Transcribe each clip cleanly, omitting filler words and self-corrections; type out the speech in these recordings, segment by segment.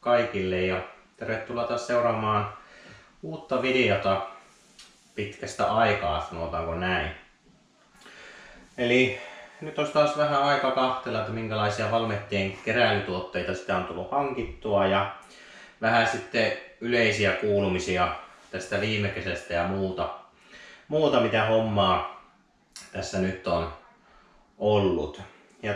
kaikille ja tervetuloa taas seuraamaan uutta videota pitkästä aikaa, sanotaanko näin. Eli nyt olisi taas vähän aika katsella, että minkälaisia Valmettien keräilytuotteita sitä on tullut hankittua ja vähän sitten yleisiä kuulumisia tästä viime kesästä ja muuta mitä hommaa tässä nyt on ollut. Ja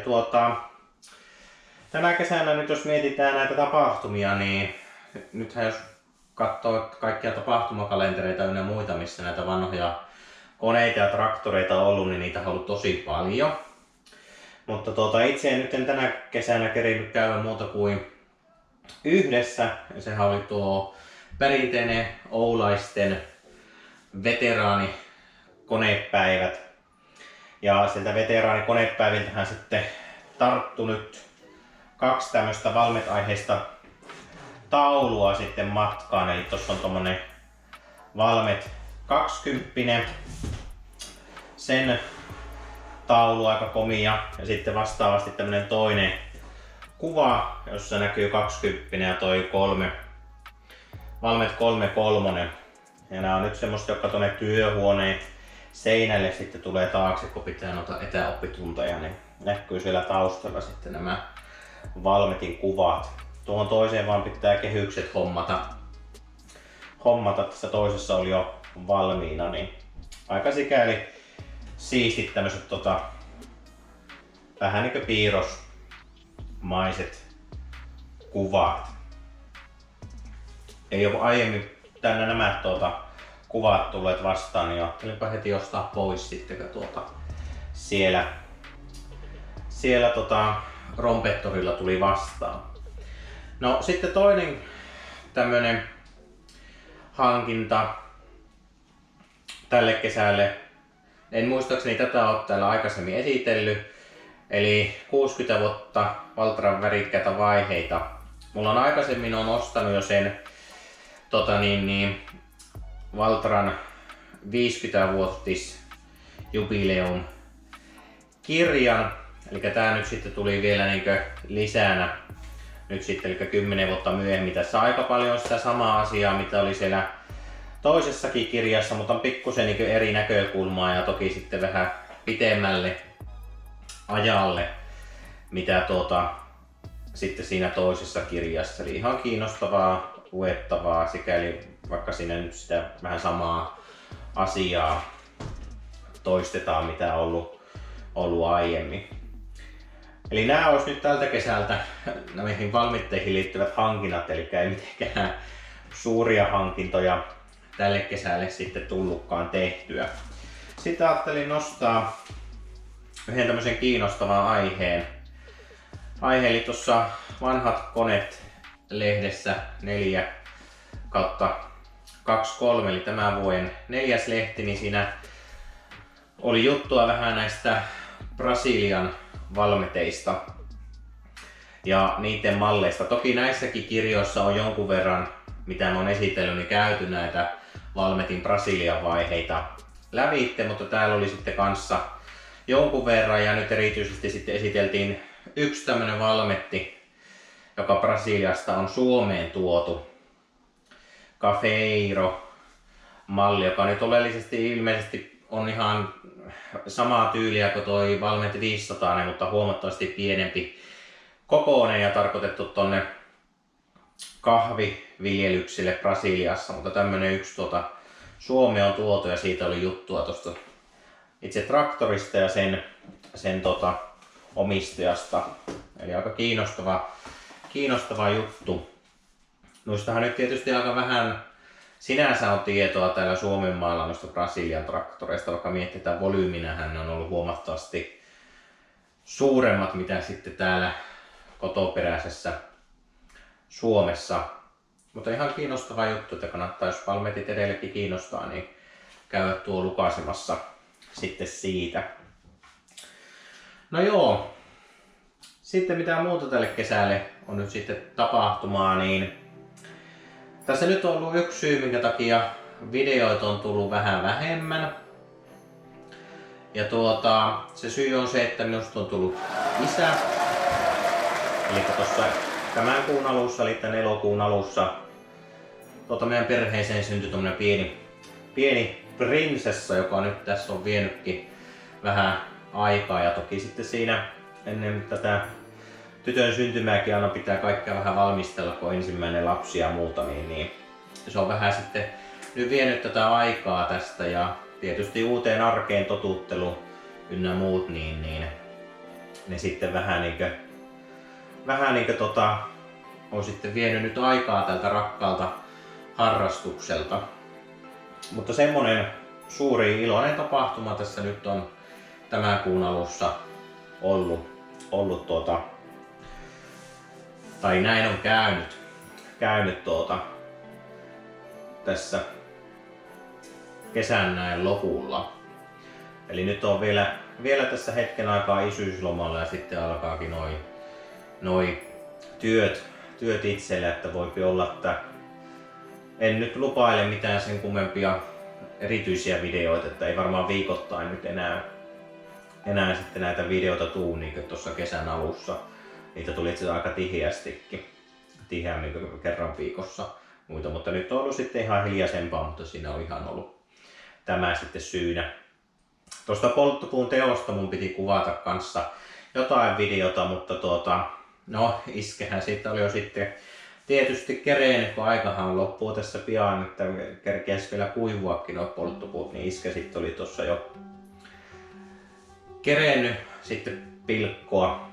tänä kesänä nyt jos mietitään näitä tapahtumia, niin nythän jos katsoo kaikkia tapahtumakalentereita ynnä muita, missä näitä vanhoja koneita ja traktoreita on ollut, niin niitä on ollut tosi paljon. Mutta itse en nyt tänä kesänä kerinyt käydä muuta kuin yhdessä. Ja sehän oli tuo perinteinen oulaisten veteraanikonepäivät. Ja sieltä veteraanikonepäiviltähän sitten tarttu nyt 2 tämmöistä Valmet-aiheista taulua sitten matkaan. Eli tossa on tommonen Valmet 20. Sen taulu aika komia. Ja sitten vastaavasti tämmönen toinen kuva, jossa näkyy 20 ja toi Valmet 33. Ja nää on nyt semmoista, jotka tuonne työhuoneen seinälle sitten tulee taakse, kun pitää noita etäoppitunteja, niin näkyy siellä taustalla sitten nämä Valmetin kuvat. Tuohon toiseen vaan pitää kehykset hommata. Tässä toisessa oli jo valmiina, niin aika sikäli siistit tämmöiset vähän niin kuin piirrosmaiset kuvat. Ei ole aiemmin tänne nämä kuvat tulleet vastaan, niin ajattelinpa heti ostaa pois sitten, kun siellä Rompettorilla tuli vastaan. No sitten toinen tämmönen hankinta tälle kesälle. En muistaakseni tätä ole täällä aikaisemmin esitellyt. Eli 60 vuotta Valtran värikkäitä vaiheita. Mulla on aikaisemmin ostanut jo sen Valtran 50-vuotis jubileum kirjan. Eli tää nyt sitten tuli vielä lisänä nyt sitten, eli 10 vuotta myöhemmin. Tässä aika paljon sitä samaa asiaa, mitä oli siellä toisessakin kirjassa, mutta on pikkusen eri näkökulmaa ja toki sitten vähän pitemmälle ajalle, mitä sitten siinä toisessa kirjassa. Eli ihan kiinnostavaa luettavaa, sikäli vaikka siinä nyt sitä vähän samaa asiaa toistetaan, mitä on ollut aiemmin. Eli nämä olisi nyt tältä kesältä näihin Valmetteihin liittyvät hankinnat, eli ei mitenkään suuria hankintoja tälle kesälle sitten tullutkaan tehtyä. Sitten ajattelin nostaa yhden tämmöisen kiinnostavan aiheen. Eli tuossa Vanhat koneet lehdessä 4/23, eli tämän vuoden 4. lehti, niin siinä oli juttua vähän näistä Brasilian Valmeteista ja niiden malleista. Toki näissäkin kirjoissa on jonkun verran, mitä mä oon esitellyt, niin käyty näitä Valmetin Brasilian vaiheita lävitte, mutta täällä oli sitten kanssa jonkun verran ja nyt erityisesti sitten esiteltiin yksi tämmönen Valmetti, joka Brasiliasta on Suomeen tuotu. Cafeiro malli, joka nyt oleellisesti ilmeisesti on ihan samaa tyyliä kuin toi Valmet 500, mutta huomattavasti pienempi kokoinen ja tarkoitettu tonne kahviviljelyksille Brasiliassa, mutta tämmönen yksi Suomeen on tuotu ja siitä oli juttua tuosta itse traktorista ja sen omistajasta. Eli aika kiinnostava juttu. Noistahan nyt tietysti aika vähän sinänsä on tietoa täällä Suomen maalla noista Brasilian traktoreista, vaikka mietitään volyyminähän ne on ollut huomattavasti suuremmat mitä sitten täällä kotoperäisessä Suomessa. Mutta ihan kiinnostava juttu, että kannattaa, jos Valmetit edellekin kiinnostaa, niin käydä tuo lukaisemassa sitten siitä. No joo, sitten mitä muuta tälle kesälle on nyt sitten tapahtumaa, niin tässä nyt on ollut yksi syy, minkä takia videoita on tullut vähän vähemmän. Ja se syy on se, että minusta on tullut isä. Eli tuossa tämän kuun alussa, eli tämän elokuun alussa, meidän perheeseen syntyi tommonen pieni prinsessa, joka nyt tässä on vienytkin vähän aikaa. Ja toki sitten siinä ennen tätä tytön syntymääkin aina pitää kaikkea vähän valmistella, kun on ensimmäinen lapsi ja muuta, niin se on vähän sitten nyt vienyt tätä aikaa tästä, ja tietysti uuteen arkeen totuttelu ynnä muut, niin ne sitten vähän on sitten vienyt nyt aikaa tältä rakkaalta harrastukselta. Mutta semmonen suuri iloinen tapahtuma tässä nyt on tämän kuun alussa ollut tai näin on käynyt tässä kesän näin lopulla. Eli nyt on vielä tässä hetken aikaa isyyslomalla, ja sitten alkaakin noi työt itselle, että voipi olla, että en nyt lupaile mitään sen kummempia erityisiä videoita, että ei varmaan viikoittain nyt enää sitten näitä videoita tuu niin kuin tuossa kesän alussa. Niitä tuli itse asiassa aika tiheämmin kuin kerran viikossa muita, mutta nyt on ollut sitten ihan hiljaisempaa, mutta siinä on ihan ollut tämä sitten syynä. Tuosta polttopuun teosta mun piti kuvata kanssa jotain videota, mutta iskehän siitä oli jo sitten tietysti kerennyt, kun aikahan loppuu tässä pian, että kerkeäisi vielä kuivuakin nuo polttopuut, niin iske sitten oli tuossa jo kerennyt sitten pilkkoa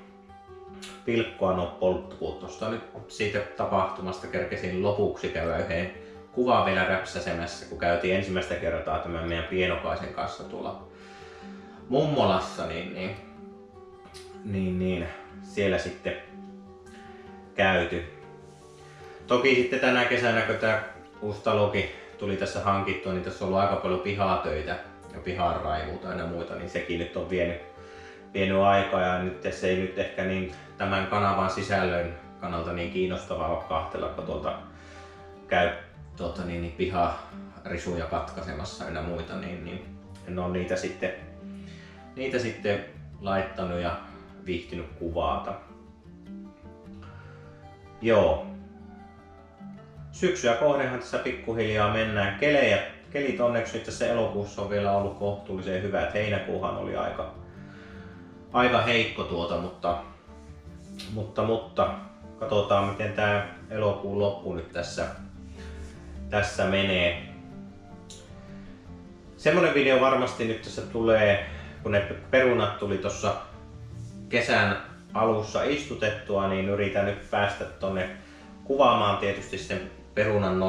nuo polttopuut. Tuosta nyt siitä tapahtumasta kerkesin lopuksi käydä yhden kuvan vielä räpsäsemässä, kun käytiin ensimmäistä kertaa tämän meidän pienokaisen kanssa tuolla mummolassa, niin siellä sitten käyty. Toki sitten tänä kesänä, kun tämä uusi talokin tuli tässä hankittua, niin tässä on ollut aika paljon pihatöitä ja piharaivuuta ja muita, niin sekin nyt on vienyt aikaa, ja nyt se ei nyt ehkä niin tämän kanavan sisällön kannalta niin kiinnostavaa ole kahtella, kun tuolta käy piharisuja katkaisemassa ja muita, niin en ole niitä sitten laittanut ja viihtynyt kuvata. Joo. Syksyä kohdenhan tässä pikkuhiljaa mennään. Kelit onneksi tässä elokuussa on vielä ollut kohtuullisen hyvät. Heinäkuuhan oli aika heikko mutta katsotaan miten tää elokuun loppu nyt tässä menee. Semmonen video varmasti nyt tässä tulee, kun ne perunat tuli tuossa kesän alussa istutettua, niin yritän nyt päästä tonne kuvaamaan tietysti sen perunan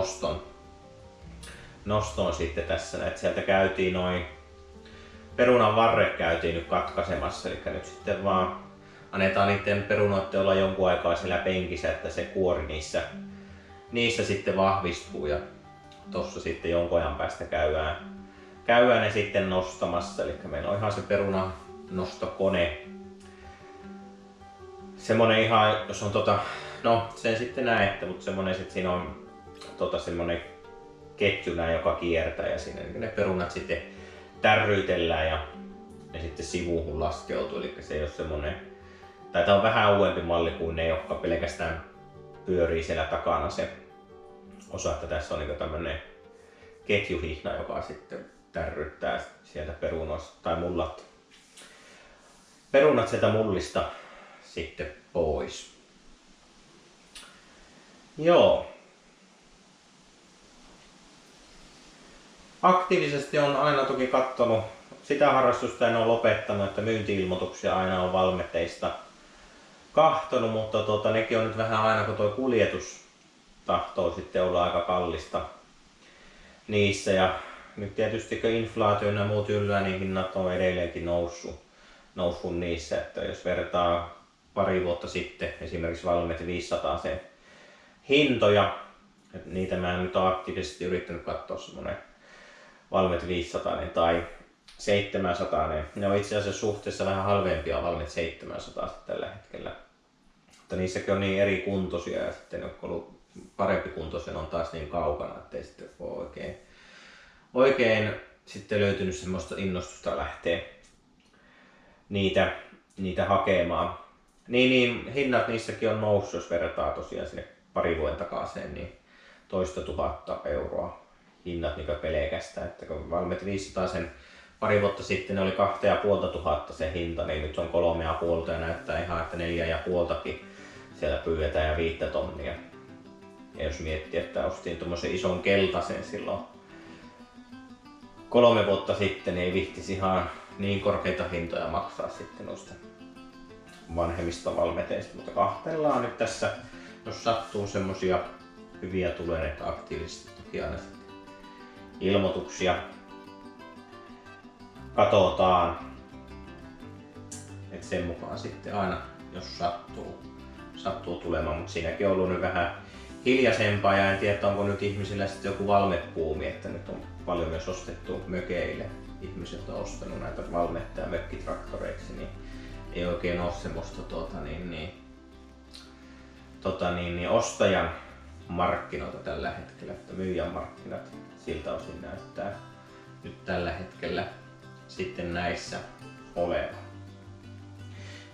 noston sitten tässä, että sieltä käytiin perunan varret käytiin nyt katkaisemassa, eli nyt sitten vaan annetaan niiden perunoiden olla jonkun aikaa siellä penkissä, että se kuori niissä sitten vahvistuu, ja tossa sitten jonkun ajan päästä käydään ne sitten nostamassa, eli meillä on ihan se perunan nostokone. Semmonen ihan, jos on sen sitten näette, mutta semmonen sit siinä on semmonen ketju näin, joka kiertää, ja siinä ne perunat sitten tärryitellään ja ne sitten sivuuhun laskeutuu, eli se ei ole semmonen, tai tää on vähän uudempi malli kuin ne, jotka pelkästään pyörii siellä takana se osa, että tässä on niinku tämmönen ketjuhihna, joka sitten tärryttää sieltä perunoista tai perunat sieltä mullista sitten pois. Joo. Aktiivisesti on aina toki katsonut, sitä harrastusta en ole lopettanut, että myynti-ilmoituksia aina on Valmeteista kahtonut, mutta nekin on nyt vähän aina, kun tuo kuljetus tahtoo sitten olla aika kallista niissä, ja nyt tietysti kun inflaatio ja muut yllää, niin hinnat on edelleenkin noussut niissä, että jos vertaa pari vuotta sitten esimerkiksi Valmet 500 sen hintoja, että niitä mä en nyt ole aktiivisesti yrittänyt katsoa semmonen Valmet 500 tai 700, ne on itse asiassa suhteessa vähän halvempia Valmet 700 tällä hetkellä. Mutta niissäkin on niin eri kuntoisia, ja sitten ne on ollut parempi kuntoisia, on taas niin kaukana, ettei sitten ole oikein sitten löytynyt semmoista innostusta lähteä niitä hakemaan. Niin, hinnat niissäkin on noussut, jos vertaa tosiaan sinne pari vuoden takaiseen, niin 2 000 euroa hinnat niin pelkästään. Että kun Valmet 500 sen pari vuotta sitten ne oli 2 500 se hinta, niin nyt on 3 500 ja näyttää ihan, että 4 500kin siellä pyydetään ja 5 tonnia. Ja jos miettii, että ostin tommosen ison keltaisen silloin 3 vuotta sitten, niin ei vihtisi ihan niin korkeita hintoja maksaa sitten noista vanhemmista Valmeteista, mutta kahtellaan nyt tässä, jos sattuu semmosia hyviä tulee, että aktiivisesti toki aina sitten ilmoituksia katsotaan, että sen mukaan sitten aina, jos sattuu tulemaan, mutta siinäkin on ollut nyt vähän hiljaisempaa ja en tiedä, onko nyt ihmisillä sitten joku Valmet-buumi, että nyt on paljon myös ostettu mökeille. Ihmiset on ostanut näitä Valmetta ja mökkitraktoreiksi, niin ei oikein ole semmoista ostajan markkinoita tällä hetkellä, että myyjän markkinat siltä osin näyttää nyt tällä hetkellä sitten näissä olevan.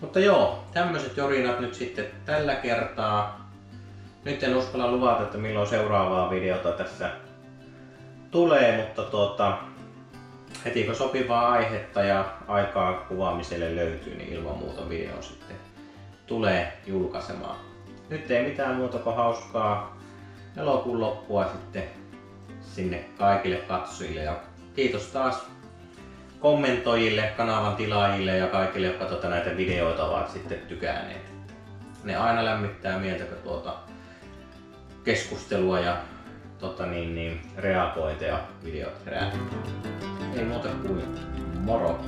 Mutta joo, tämmöiset jorinat nyt sitten tällä kertaa. Nyt en uskalla luvata, että milloin seuraavaa videota tässä tulee, mutta heti kun sopivaa aihetta ja aikaa kuvaamiselle löytyy, niin ilman muuta video sitten tulee julkaisemaan. Nyt ei mitään muuta kuin hauskaa elokuun loppua sitten sinne kaikille katsojille ja kiitos taas kommentoijille, kanavan tilaajille ja kaikille, jotka näitä videoita ovat sitten tykänneet. Ne aina lämmittää mieltä, kun keskustelua ja reagointeja videot herää. Ei muuta kuin moro!